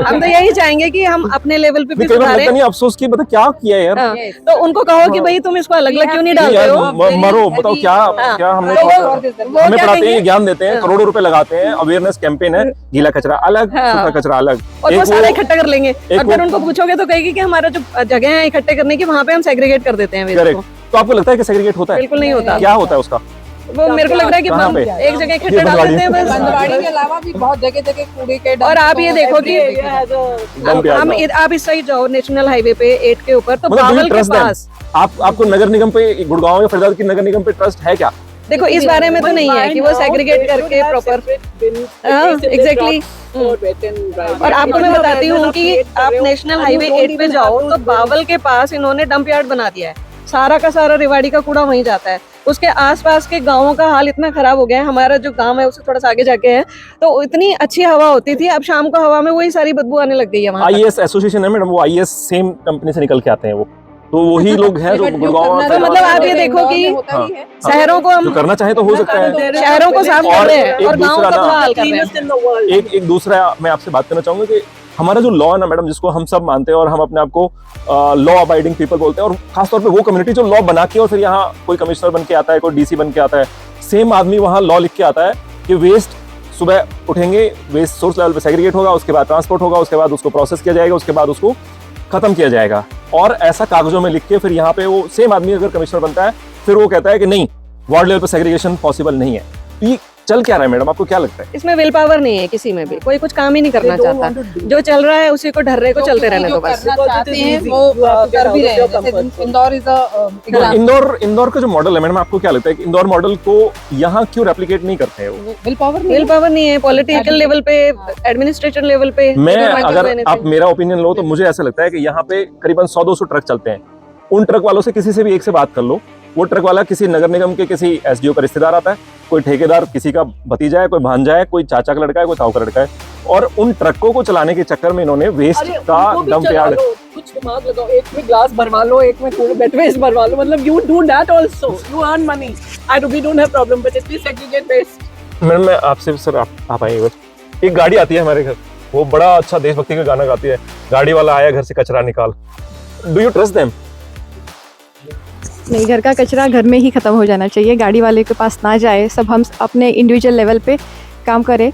हम तो यही चाहेंगे कि हम अपने लेवल पे भी सुधारें। नहीं अफसोस की बता क्या किया है यार, तो उनको कहो कि भाई तुम इसको अलग अलग क्यों नहीं डालते हो, मरो, बताओ क्या हमने हमें पढ़ाते हैं, ज्ञान देते हैं, करोड़ों रुपए लगाते हैं, अवेयरनेस कैंपेन है, गीला कचरा अलग, सूखा कचरा अलग, और वो सारा इकट्ठा कर लेंगे। और फिर उनको पूछोगे तो कहेगी कि हमारा जो जगह है इकट्ठे करने की, वहाँ पे हम सेग्रीगेट कर देते हैं वेस्ट को। तो आपको लगता है कि सेग्रीगेट होता है? बिल्कुल नहीं होता। क्या होता है उसका? वो मेरे को लग रहा है कि हम एक जगह इकट्ठे डाल देते हैं बस। बंदवाड़ी के अलावा भी बहुत जगह कूड़े के, और आप ये देखो कि हम आप इस साइड जाओ नेशनल हाईवे पे 8 के ऊपर, तो बावल के पास आपको नगर निगम पे, गुड़गांव या फरीदाबाद की नगर निगम पे ट्रस्ट है क्या? देखो इस बारे में तो नहीं है कि वो सेग्रीगेट करके प्रॉपर, एग्जैक्टली। और आपको मैं बताती हूँ कि आप नेशनल हाईवे 8 पे जाओ तो बावल के पास इन्होंने डंप यार्ड बना दिया है, सारा का सारा रेवाड़ी का कूड़ा वहीं जाता है। उसके आसपास के गांवों का हाल इतना खराब हो गया है, हमारा जो गांव है उससे थोड़ा सा आगे जाके है, तो इतनी अच्छी हवा होती थी, अब शाम को हवा में वही सारी बदबू आने लग गई है वहाँ। आईएएस एसोसिएशन है मैडम, वो आईएएस सेम कंपनी से निकल के आते हैं, वो तो वही लोग हैं जो गुड़गांव। तो मतलब आप ये देखो कि शहरों को हम करना चाहे तो हो सकता है, शहरों को साफ कर रहे हैं और गाँव का हाल कर रहे हैं। एक दूसरा मैं आपसे बात करना चाहूंगा कि हमारा जो लॉ है ना मैडम, जिसको हम सब मानते हैं और हम अपने आप को लॉ अबाइडिंग पीपल बोलते हैं, और खासतौर पे वो कम्युनिटी जो लॉ बना के और फिर यहाँ कोई कमिश्नर बन के आता है, कोई डीसी बन के आता है, सेम आदमी वहाँ लॉ लिख के आता है कि वेस्ट सुबह उठेंगे, वेस्ट सोर्स लेवल पे सेग्रीगेट होगा, उसके बाद ट्रांसपोर्ट होगा, उसके बाद उसको प्रोसेस किया जाएगा, उसके बाद उसको खत्म किया जाएगा, और ऐसा कागजों में लिख के फिर यहाँ पे वो सेम आदमी अगर कमिश्नर बनता है फिर वो कहता है कि नहीं, वार्ड लेवल पे सेग्रीगेशन पॉसिबल नहीं है। तो ये चल क्या रहा है मैडम, आपको क्या लगता है? इसमें विल पावर नहीं है किसी में भी, कोई कुछ काम ही नहीं करना चाहता, जो चल रहा है उसी को ढर्रे को चलते रहने दो बस। इंदौर का जो मॉडल है मैडम, आपको क्या लगता है कि इंदौर मॉडल को यहाँ क्यों रेप्लिकेट नहीं करते हैं? विल पावर नहीं है, पॉलिटिकल लेवल पे, एडमिनिस्ट्रेशन लेवल पे। मैं अगर आप मेरा ओपिनियन लो तो मुझे ऐसा लगता है कि यहाँ पे करीबन 100-200 ट्रक चलते हैं, उन ट्रक वालों से किसी से भी एक से बात कर लो, वो ट्रक वाला किसी नगर निगम के किसी एसडीओ का रिश्तेदार आता है, कोई ठेकेदार किसी का भतीजा है, कोई भांजा है, कोई चाचा का लड़का है, कोई ताऊ का लड़का है, और उन ट्रकों को चलाने के चक्कर में इन्होंने वेस्ट का डंप यार्ड, कुछ दिमाग लगाओ, एक में ग्लास भरवा लो, एक में कूड़े वेट वेस्ट भरवा लो, मतलब you do that also, you earn money. We don't have problem but at least segregate waste. Madam मैं आपसे सर आप आइए, एक गाड़ी आती है हमारे घर, वो बड़ा अच्छा देशभक्ति का गाना गाती है, गाड़ी वाला आया घर से कचरा निकाल। Do you trust them? नहीं, घर का कचरा घर में ही ख़त्म हो जाना चाहिए, गाड़ी वाले के पास ना जाए, सब हम अपने इंडिविजुअल लेवल पे काम करें।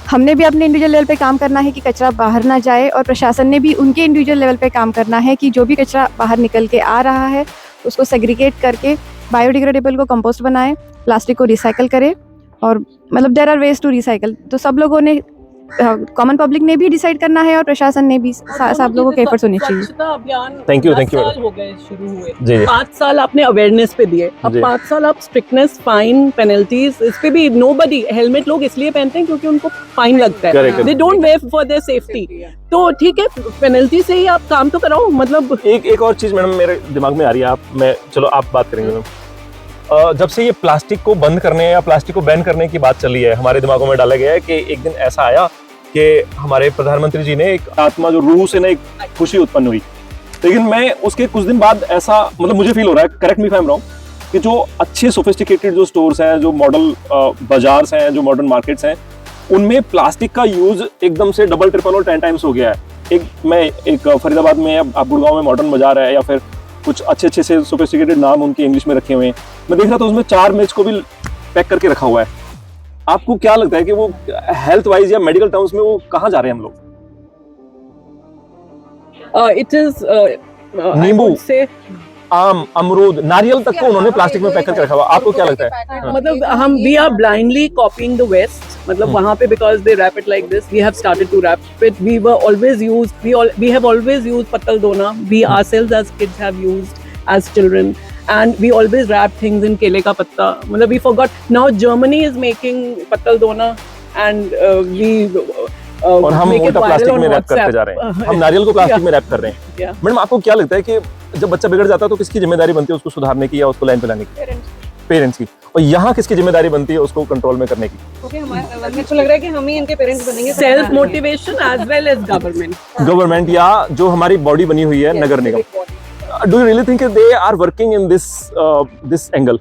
हमने भी अपने इंडिविजुअल लेवल पे काम करना है कि कचरा बाहर ना जाए, और प्रशासन ने भी उनके इंडिविजुअल लेवल पे काम करना है कि जो भी कचरा बाहर निकल के आ रहा है उसको सेग्रीगेट करके बायोडिग्रेडेबल को कंपोस्ट बनाएं, प्लास्टिक को रिसाइकल करें, और मतलब there are ways to recycle. तो सब लोगों ने, कॉमन पब्लिक ने भी डिसाइड करना है और प्रशासन ने भी, सब लोगों के एफर्ट्स होने चाहिए। स्वच्छता अभियान Thank you, 10 thank you, साल हो गए शुरू हुए। जी, जी। 5 साल आपने अवेयरनेस पे दिए, अब जी। 5 साल आप स्ट्रिक्टनेस, फाइन, पेनल्टीज, इस पे भी नोबडी, हेलमेट लोग इसलिए पहनते हैं क्योंकि उनको फाइन लगता Correct, है, they don't wear for their safety. तो ठीक है, पेनल्टी से ही आप काम तो कराओ, मतलब एक और चीज मैडम मेरे दिमाग में आ रही है, चलो आप बात करेंगे मैम। जब से ये प्लास्टिक को बंद करने या प्लास्टिक को बैन करने की बात चली है, हमारे दिमागों में डाला गया है कि एक दिन ऐसा आया कि हमारे प्रधानमंत्री जी ने एक आत्मा, जो रूह से ना एक खुशी उत्पन्न हुई। लेकिन मैं उसके कुछ दिन बाद ऐसा, मतलब मुझे फील हो रहा है, correct me if I am wrong, कि जो अच्छे सोफिस्टिकेटेड जो स्टोर्स हैं, जो मॉडल बाजार्स हैं, जो मॉडर्न मार्केट्स हैं, उनमें प्लास्टिक का यूज एकदम से डबल, ट्रिपल और 10 टाइम्स हो गया है। एक फरीदाबाद में, आप गुड़गांव में मॉडर्न बाजार है, या फिर कुछ अच्छे से सोफिस्टिकेटेड नाम उनके इंग्लिश में रखे हुए हैं, मैं देख रहा था उसमें 4 मिर्च को भी पैक करके रखा हुआ है। आपको क्या लगता है कि वो हेल्थ वाइज या मेडिकल टर्म्स में वो कहाँ जा रहे हैं हम लोग? इट इज नींबू से आम, अमरूद, नारियल तक को उन्होंने प्लास्टिक में पैक करके रखा हुआ। आपको क्या लगता है? मतलब हम we are blindly copying the waste, मतलब वहाँ पे because they wrap it like this, we have started to wrap it. We were always used, we have always used pattal dona, we ourselves as kids have used as children, and we always wrap things in kele ka patta. मतलब we forgot, now Germany is making pattal dona and we और हम make it उल्टा viral plastic on में rap करते WhatsApp. जा रहे हैं, हम नारियल को प्लास्टिक में रैप कर रहे हैं। Yeah. मैडम आपको क्या लगता है कि जब बच्चा बिगड़ जाता है तो किसकी जिम्मेदारी बनती है उसको सुधारने की या उसको लाइन पे लाने की? पेरेंट्स की। और यहाँ किसकी जिम्मेदारी बनती है उसको कंट्रोल में करने की? मुझे तो लग रहा है कि हम ही इनके पेरेंट्स बनेंगे। Self motivation as well as government. Government या जो हमारी बॉडी बनी हुई है नगर निगम। Do you really think that they are working in this angle?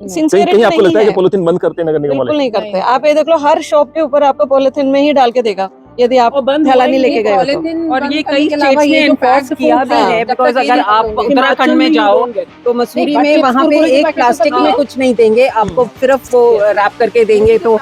कहीं आपको लगता है कि पॉलिथीन बंद करते हैं नगर निगम बिल्कुल वाले? नहीं करते। आप ये देख लो, हर शॉप के ऊपर आपको पॉलिथीन में ही डाल के देगा यदि आप थैला नहीं लेके गए हो तो। और ये कई स्टेट्स ने इन्फोर्स किया भी है, बिकॉज अगर आप उत्तराखंड में जाओ तो मसूरी में वहाँ पे एक प्लास्टिक में कुछ नहीं देंगे आपको, सिर्फ वो रैप करके देंगे। तो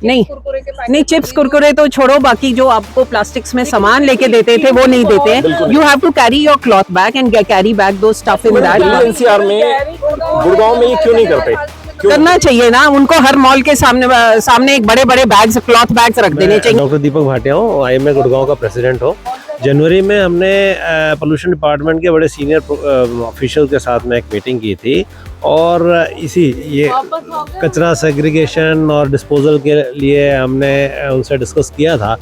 नहीं चिप्स कुरकुरे तो छोड़ो, बाकी जो आपको प्लास्टिक्स में सामान लेके देते थे वो नहीं देते हैं। You have to carry your cloth bag and carry back those stuff in that. NCR में, गुड़गांव में ये क्यों नहीं करते? करना चाहिए ना उनको, हर मॉल के सामने एक बड़े बड़े बैग्स, क्लॉथ बैग्स रख देने चाहिए। डॉक्टर दीपक भाटिया हूँ, IMA गुड़गांव का प्रेसिडेंट हूँ। जनवरी में हमने पोल्यूशन डिपार्टमेंट के बड़े सीनियर ऑफिशियल के साथ में एक मीटिंग की थी, और ये कचरा सेग्रीगेशन और डिस्पोजल के लिए हमने उनसे डिस्कस किया था।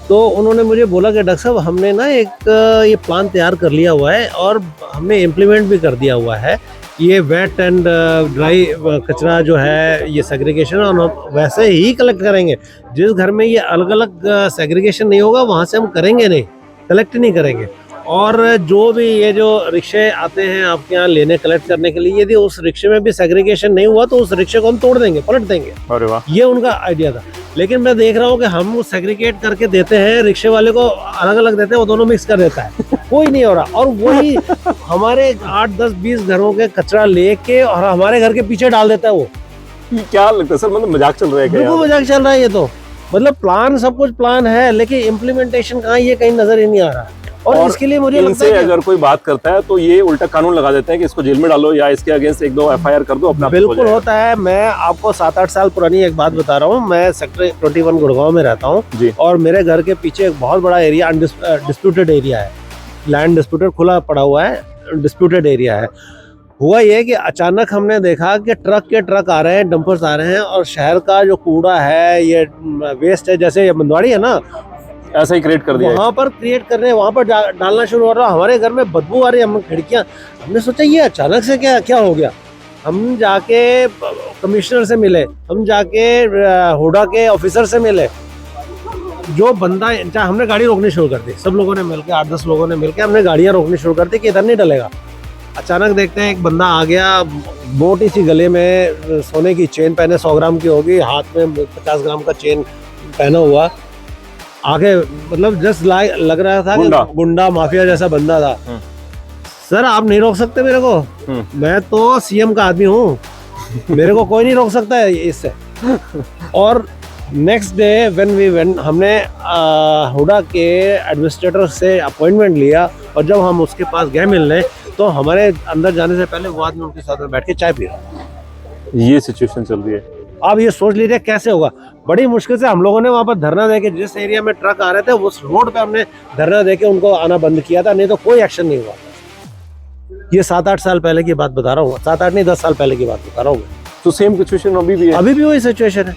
तो उन्होंने मुझे बोला कि डॉक्टर साहब हमने ना एक ये प्लान तैयार कर लिया हुआ है और हमने इम्प्लीमेंट भी कर दिया हुआ है। ये वेट एंड ड्राई कचरा जो है ये सेग्रीगेशन हम वैसे ही कलेक्ट करेंगे। जिस घर में ये अलग अलग सेग्रीगेशन नहीं होगा वहाँ से हम करेंगे नहीं, कलेक्ट नहीं करेंगे। और जो भी ये जो रिक्शे आते हैं आपके यहाँ लेने कलेक्ट करने के लिए, यदि उस रिक्शे में भी सेग्रीगेशन नहीं हुआ तो उस रिक्शे को हम तोड़ देंगे, पलट देंगे। अरे वाह, ये उनका आइडिया था। लेकिन मैं देख रहा हूँ कि हम सेग्रीगेट करके देते हैं, रिक्शे वाले को अलग अलग देते हैं, वो दोनों मिक्स कर देता है, कोई नहीं हो रहा। और वही हमारे 8, 10, 20 घरों के कचरा लेके और हमारे घर के पीछे डाल देता है वो। क्या लगता है सर, मतलब मजाक चल रहा है क्या? बिल्कुल मजाक चल रहा है ये तो। मतलब प्लान, सब कुछ प्लान है, लेकिन इम्प्लीमेंटेशन कहाँ, ये कहीं नजर ही नहीं आ रहा। और इसके लिए मुझे लगता है कि अगर कोई बात करता है तो ये उल्टा कानून लगा देते हैं कि इसको जेल में डालो या इसके अगेंस्ट 1-2 FIR कर दो, अपना बिल्कुल होता है। मैं आपको 7-8 साल पुरानी एक बात बता रहा हूँ। मैं सेक्टर 21 गुड़गांव में रहता हूँ और मेरे घर के पीछे एक बहुत बड़ा एरिया डिस्प्यूटेड एरिया है, लैंड डिस्प्यूटेड खुला पड़ा हुआ है, डिस्प्यूटेड एरिया है। हुआ ये कि अचानक हमने देखा कि ट्रक के ट्रक आ रहे हैं, डंपर्स आ रहे हैं, और शहर का जो कूड़ा है, ये वेस्ट है, जैसे ये मंदवाड़ी है ना, ऐसा ही क्रिएट कर दिया, वहाँ पर क्रिएट कर रहे हैं, वहाँ पर डालना शुरू हो रहा है। हमारे घर में बदबू आ रही है, हम खिड़कियाँ, हमने सोचा ये अचानक से क्या हो गया। हम जाके कमिश्नर से मिले, हम जाके हुडा के ऑफिसर से मिले, जो बंदा, हमने गाड़ी रोकनी शुरू कर दी, सब लोगों ने मिलकर, 8-10 लोगों ने मिलकर हमने गाड़ियाँ रोकनी शुरू कर दी कि इधर नहीं डलेगा। अचानक देखते हैं एक बंदा आ गया, मोटी सी गले में सोने की चेन पहने, 100 ग्राम की होगी, हाथ में 50 ग्राम का चेन पहना हुआ, आगे मतलब जस्ट लग रहा था कि गुंडा माफिया जैसा बंदा था। सर आप नहीं रोक सकते मेरे को, मैं तो CM का आदमी हूँ, मेरे को कोई नहीं रोक सकता है इससे। और नेक्स्ट डे व्हेन हमने हुडा के एडमिनिस्ट्रेटर से अपॉइंटमेंट लिया और जब हम उसके पास गए मिलने, तो हमारे अंदर जाने से पहले वो आदमी उनके साथ में बैठ के चाय पी रहा है। ये सिचुएशन चल रही है। आप ये सोच लीजिए कैसे होगा। बड़ी मुश्किल से हम लोगों ने वहाँ पर धरना देके, जिस एरिया में ट्रक आ रहे थे उस रोड पे हमने धरना देके उनको आना बंद किया था, नहीं तो कोई एक्शन नहीं हुआ। ये 7-8 साल पहले की बात बता रहा हूँ, 7-8 नहीं 10 साल पहले की बात बता रहा हूँ। तो सेम सिचुएशन अभी भी है। अभी भी वही सिचुएशन है,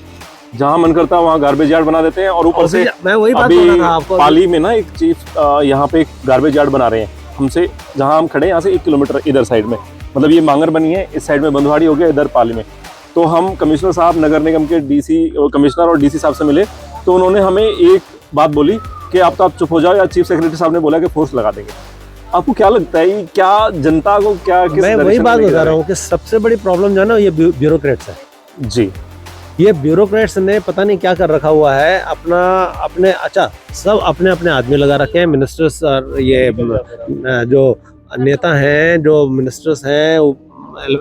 जहाँ मन करता है वहाँ गार्बेज यार्ड बना देते हैं। और ऊपर से मैं वही बात अभी बोल रहा था आपको, पाली में ना एक चीफ यहाँ पे एक गार्बेज यार्ड बना रहे हैं हमसे, जहाँ हम खड़े हैं यहाँ से 1 किलोमीटर इधर साइड में, मतलब ये मांगर बनी है, इस साइड में बंधवाड़ी हो गया, इधर पाली में। तो हम कमिश्नर साहब, नगर निगम के डीसी कमिश्नर और डीसी साहब से मिले, तो उन्होंने हमें एक बात बोली कि आप चुप हो जाओ, या चीफ सेक्रेटरी साहब ने बोला कि फोर्स लगा देंगे। आपको क्या लगता है क्या जनता को क्या मैं वही बात बता रहा हूँ कि सबसे बड़ी प्रॉब्लम जो है ना ये ब्यूरोक्रेट्स है जी। ये ब्यूरोक्रेट्स ने पता नहीं क्या कर रखा हुआ है, अपने अच्छा सब अपने अपने आदमी लगा रखे हैं। मिनिस्टर्स और ये जो नेता हैं, जो मिनिस्टर्स हैं,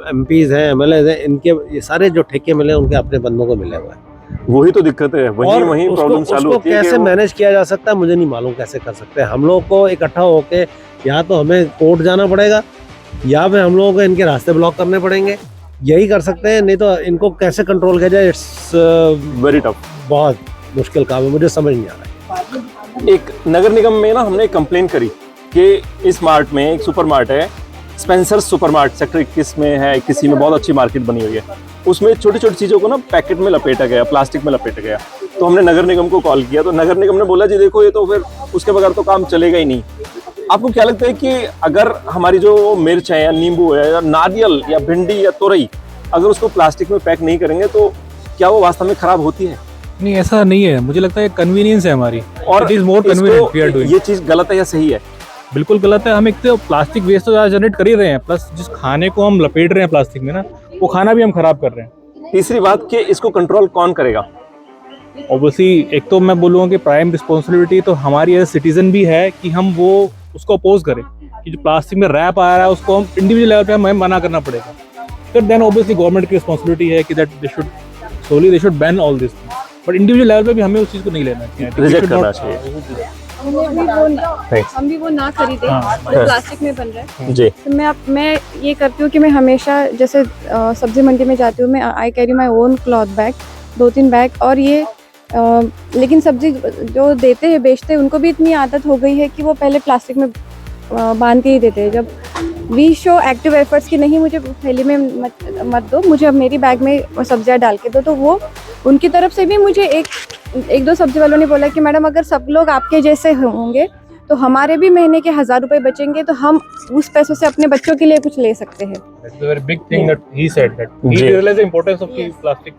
एमपीज हैं, एमएलए हैं, इनके ये सारे जो ठेके मिले उनके अपने बंदों को मिले हुए हैं। वही तो दिक्कत है, वही प्रॉब्लम चालू होती है। कैसे मैनेज किया जा सकता है मुझे नहीं मालूम कैसे कर सकते हैं। हम लोग को इकट्ठा होके या तो हमें कोर्ट जाना पड़ेगा, या फिर हम लोगों को इनके रास्ते ब्लॉक करने पड़ेंगे, यही कर सकते हैं। नहीं तो इनको कैसे कंट्रोल किया जाए, इट्स वेरी टफ, बहुत मुश्किल काम है, मुझे समझ नहीं आ रहा है। एक नगर निगम में ना हमने कंप्लेन करी कि इस मार्ट में एक सुपर मार्ट है, स्पेंसर सुपर मार्ट, सेक्टर 21 में है, किसी में बहुत अच्छी मार्केट बनी हुई है, उसमें छोटी छोटी चीज़ों को ना पैकेट में लपेटा गया, प्लास्टिक में लपेटा गया। तो हमने नगर निगम को कॉल किया, तो नगर निगम ने बोला जी देखो ये तो फिर उसके बगैर तो काम चलेगा ही नहीं। आपको क्या लगता है कि अगर हमारी जो मिर्च है या नींबू है या नारियल या भिंडी या तोरई, अगर उसको प्लास्टिक में पैक नहीं करेंगे तो क्या वो वास्तव में खराब होती है? नहीं, ऐसा नहीं है, मुझे लगता है कन्वीनियंस है हमारी, और it is more convenient we are doing. ये चीज़ गलत है या सही है? बिल्कुल गलत है। हम एक तो प्लास्टिक वेस्ट तो ज़्यादा जनरेट कर ही रहे हैं, प्लस जिस खाने को हम लपेट रहे हैं प्लास्टिक में ना, वो खाना भी हम खराब कर रहे हैं। तीसरी बात कि इसको कंट्रोल कौन करेगा? ऑब्वियसली एक तो मैं बोलूँगा कि प्राइम रिस्पॉन्सिबिलिटी तो हमारी एज सिटीजन भी है कि हम वो उसको अपोज करें कि जो प्लास्टिक में रैप आ रहा है उसको हम इंडिविजुअल लेवल पे हमें मना करना पड़ेगा। फिर देन ऑब्वियसली गवर्नमेंट की रिस्पॉन्सिबिलिटी है कि that they should ban all this, but individual level पे भी हमें उस चीज़ को नहीं लेना चाहिए, रिजेक्ट करना चाहिए। हम भी वो ना खरीदें जो प्लास्टिक में बन रहा है जी। तो मैं ये करती हूँ कि मैं हमेशा जैसे सब्जी मंडी में जाती हूँ, मैं I carry my own cloth bag, 2-3 bag. और ये लेकिन सब्जी जो देते हैं बेचते हैं उनको भी इतनी आदत हो गई है कि वो पहले प्लास्टिक में बांध के ही देते हैं। जब वी शो एक्टिव एफर्ट्स कि नहीं मुझे थैली में मत दो, मुझे अब मेरी बैग में सब्जियाँ डाल के दो, तो वो उनकी तरफ से भी मुझे एक दो सब्जी वालों ने बोला कि मैडम अगर सब लोग आपके जैसे होंगे तो हमारे भी महीने के 1000 रुपए बचेंगे, तो हम उस पैसों से अपने बच्चों के लिए कुछ ले सकते हैं। That's a very big thing that he said, that he realized the importance of the plastic